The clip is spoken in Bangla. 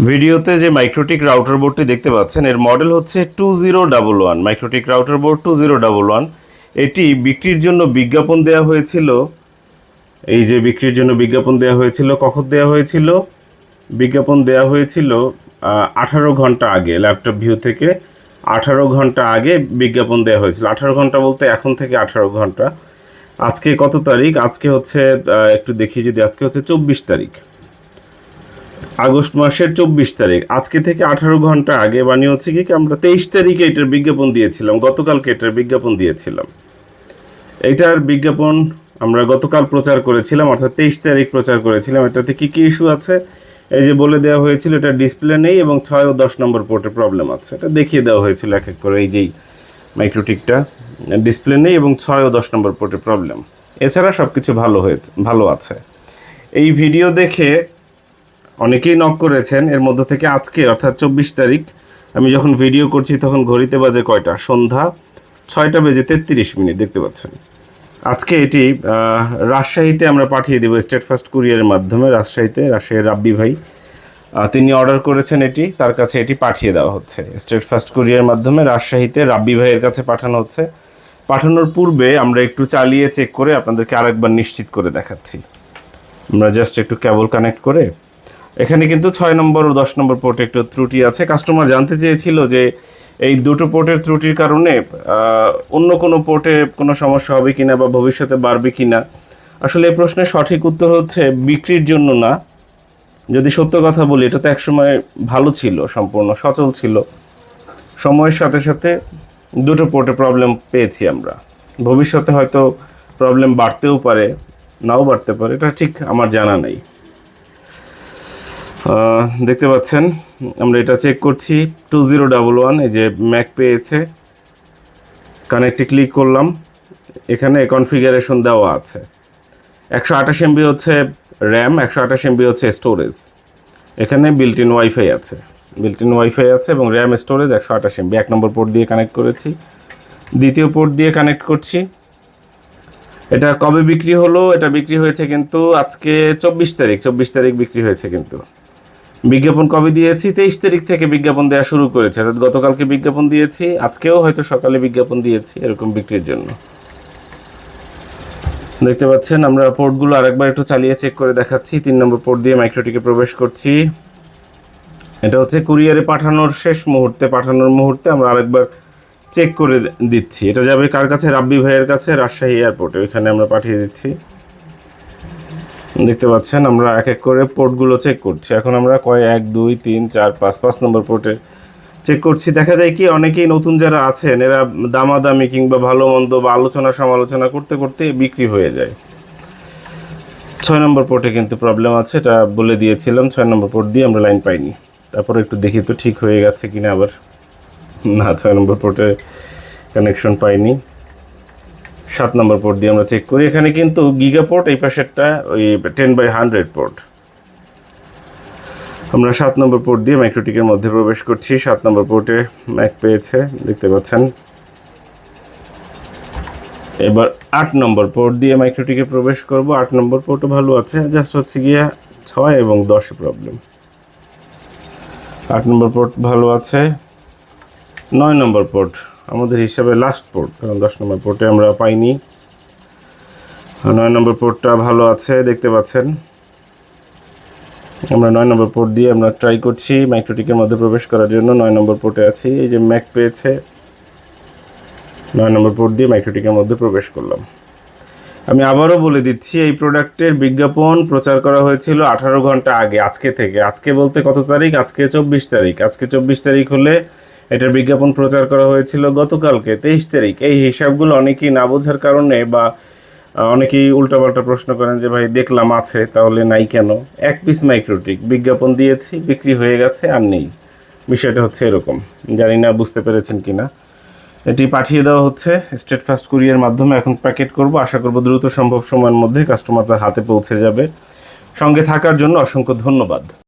ভিডিওতে যে মাইক্রোটিক রাউটার বোর্ডটি দেখতে পাচ্ছেন এর মডেল হচ্ছে 2011 মাইক্রোটিক রাউটার বোর্ড 2011। এটি বিক্রির জন্য বিজ্ঞাপন দেওয়া হয়েছিল। এই যে বিক্রির জন্য বিজ্ঞাপন দেওয়া হয়েছিল, কখন দেওয়া হয়েছিল? বিজ্ঞাপন দেওয়া হয়েছিল 18 ঘন্টা আগে। ল্যাপটপ ভিউ থেকে 18 ঘন্টা আগে বিজ্ঞাপন দেওয়া হয়েছিল। 18 ঘন্টা বলতে এখন থেকে 18 ঘন্টা। আজকে কত তারিখ? আজকে হচ্ছে একটু দেখি, যদি আজকে হচ্ছে 24 তারিখ, আগস্ট মাসের 24 তারিখ। আজকে থেকে 18 ঘন্টা আগে, মানে হচ্ছে কি আমরা 23 তারিখে এটার বিজ্ঞাপন দিয়েছিলাম, গতকালকে এটার বিজ্ঞাপন দিয়েছিলাম। এটার বিজ্ঞাপন আমরা গতকাল প্রচার করেছিলাম, অর্থাৎ 23 তারিখ প্রচার করেছিলাম। এটাতে কি কি ইস্যু আছে এই যে বলে দেওয়া হয়েছিল, এটা ডিসপ্লে নেই এবং 6 ও 10 নম্বর পোর্টে প্রবলেম আছে। এটা দেখিয়ে দেওয়া হয়েছিল এক এক করে। এই যেই মাইক্রোটিকটা ডিসপ্লে নেই এবং 6 ও 10 নম্বর পোর্টে প্রবলেম, এছাড়া সব কিছু ভালো আছে। এই ভিডিও দেখে অনেকেই নক করেছেন। এর মধ্য থেকে আজকে অর্থাৎ 24 তারিখ আমি যখন ভিডিও করছি তখন ঘড়িতে বাজে কয়টা? সন্ধ্যা 6টা বেজে 33 মিনিট। দেখতে পাচ্ছেন আজকে এটি রাজশাহীতে আমরা পাঠিয়ে দেবো স্টেট ফার্স্ট কুরিয়ারের মাধ্যমে। রাজশাহীর রাব্বি ভাই তিনি অর্ডার করেছেন, এটি তার কাছে এটি পাঠিয়ে দেওয়া হচ্ছে স্টেট ফার্স্ট কুরিয়ারের মাধ্যমে। রাজশাহীতে রাব্বি ভাইয়ের কাছে পাঠানো হচ্ছে। পাঠানোর পূর্বে আমরা একটু চালিয়ে চেক করে আপনাদেরকে আরেকবার নিশ্চিত করে দেখাচ্ছি। আমরা জাস্ট একটু কেবল কানেক্ট করে, এখানে কিন্তু 6 নম্বর ও 10 নম্বর পোর্টে একটু ত্রুটি আছে। কাস্টমার জানতে চেয়েছিল যে এই দুটো পোর্টের ত্রুটির কারণে অন্য কোনো পোর্টে কোনো সমস্যা হবে কিনা বা ভবিষ্যতে বাড়বে কিনা। আসলে এই প্রশ্নের সঠিক উত্তর হচ্ছে বিক্রির জন্য না। যদি সত্য কথা বলি, এটা তো একসময় ভালো ছিল, সম্পূর্ণ সচল ছিল। সময়ের সাথে সাথে দুটো পোর্টে প্রবলেম পেয়েছি আমরা। ভবিষ্যতে হয়তো প্রবলেম বাড়তেও পারে, নাও বাড়তে পারে, এটা ঠিক আমার জানা নেই। দেখতে পাচ্ছেন আমরা এটা চেক করছি 2011। এই যে ম্যাক পেয়েছে, কানেক্টে ক্লিক করলাম, এখানে কনফিগারেশন দেওয়া আছে। 128 MB হচ্ছে র্যাম, 128 MB হচ্ছে স্টোরেজ। এখানে বিল্ট ইন ওয়াইফাই আছে এবং র্যাম স্টোরেজ 128 MB। 1 নম্বর পোর্ট দিয়ে কানেক্ট করেছি, দ্বিতীয় পোর্ট দিয়ে কানেক্ট করছি। এটা কবে বিক্রি হলো? এটা বিক্রি হয়েছে কিন্তু আজকে 24 তারিখ বিক্রি হয়েছে। কিন্তু বিজ্ঞাপন কবে দিয়েছি? 23 তারিখ থেকে বিজ্ঞাপন দেওয়া শুরু করেছে, অর্থাৎ গতকালকে বিজ্ঞাপন দিয়েছি, আজকেও হয়তো সকালে বিজ্ঞাপন দিয়েছি এরকম বিক্রির জন্য। দেখতে পাচ্ছেন আমরা পোর্টগুলো আরেকবার একটু চালিয়ে চেক করে দেখাচ্ছি। 3 নম্বর পোর্ট দিয়ে মাইক্রোটিকে প্রবেশ করছি। এটা হচ্ছে কুরিয়ারে পাঠানোর মুহূর্তে আমরা আরেকবার চেক করে দিচ্ছি। এটা যাবে কার কাছে? রাব্বি ভাইয়ের কাছে, রাজশাহী এয়ারপোর্টে। ওইখানে আমরা পাঠিয়ে দিচ্ছি। দেখতে পাচ্ছেন আমরা এক এক করে পোর্টগুলো চেক করছি। এখন আমরা 1 2 3 4 5 নম্বর পোর্টে চেক করছি। দেখা যায় কি অনেকেই নতুন যারা আছেন এরা দামাদামি কিংবা ভালো মন্দ বা আলোচনা সমালোচনা করতে করতে বিক্রি হয়ে যায়। 6 নম্বর পোর্টে কিন্তু প্রবলেম আছে, এটা বলে দিয়েছিলাম। 6 নম্বর পোর্ট দিয়ে আমরা লাইন পাইনি। তারপরে একটু দেখি তো ঠিক হয়ে গেছে কিনা। আবার না, 6 নম্বর পোর্টে কানেকশন পাইনি। 7 নম্বর পোর্ট দিয়ে আমরা চেক করি। এখানে কিন্তু গিগা পোর্ট, এই পাশেরটা ওই 10/100 পোর্ট। আমরা 7 নম্বর পোর্ট দিয়ে মাইক্রোটিকের মধ্যে প্রবেশ করছি। 7 নম্বর পোর্টে ম্যাক পেয়েছে, দেখতে পাচ্ছেন। এবার 8 নম্বর পোর্ট দিয়ে মাইক্রোটিকে প্রবেশ করব। 8 নম্বর পোর্টও ভালো আছে, জাস্ট হচ্ছে গিয়ে 6 এবং 10 প্রবলেম। 8 নম্বর পোর্ট ভালো আছে। 9 নম্বর পোর্ট আমাদের হিসাবে লাস্ট পোর্ট, কারণ 10 নম্বর পোর্টে আমরা পাইনি। 9 নম্বর পোর্টটা ভালো আছে, দেখতে পাচ্ছেন। আমরা 9 নম্বর পোর্ট দিয়ে আমরা ট্রাই করছি মাইক্রোটিকের মধ্যে প্রবেশ করার জন্য। 9 নম্বর পোর্টে আছি, এই যে ম্যাক পেয়েছে। 9 নম্বর পোর্ট দিয়ে মাইক্রোটিকের মধ্যে প্রবেশ করলাম। আমি আবারও বলে দিচ্ছি, এই প্রোডাক্টের বিজ্ঞাপন প্রচার করা হয়েছিল 18 ঘন্টা আগে, আজকে থেকে। আজকে বলতে কত তারিখ? আজকে 24 তারিখ। আজকে 24 তারিখ হলে এটার বিজ্ঞাপন প্রচার করা হয়েছিল গতকালকে 23 তারিখ। এই হিসাবগুলো অনেকেই না বোঝার কারণে বা অনেকেই উল্টাপাল্টা প্রশ্ন করেন যে ভাই দেখলাম আছে, তাহলে নাই কেন? এক পিস মাইক্রোটিক বিজ্ঞাপন দিয়েছি, বিক্রি হয়ে গেছে, আর নেই। বিষয়টা হচ্ছে এরকম। জানি না বুঝতে পেরেছেন কিনা। এটি পাঠিয়ে দেওয়া হচ্ছে স্টেট ফার্স্ট কুরিয়ার মাধ্যমে। এখন প্যাকেট করব, আশা করব দ্রুত সম্ভব সময়ের মধ্যে কাস্টমারদের হাতে পৌঁছে যাবে। সঙ্গে থাকার জন্য অসংখ্য ধন্যবাদ।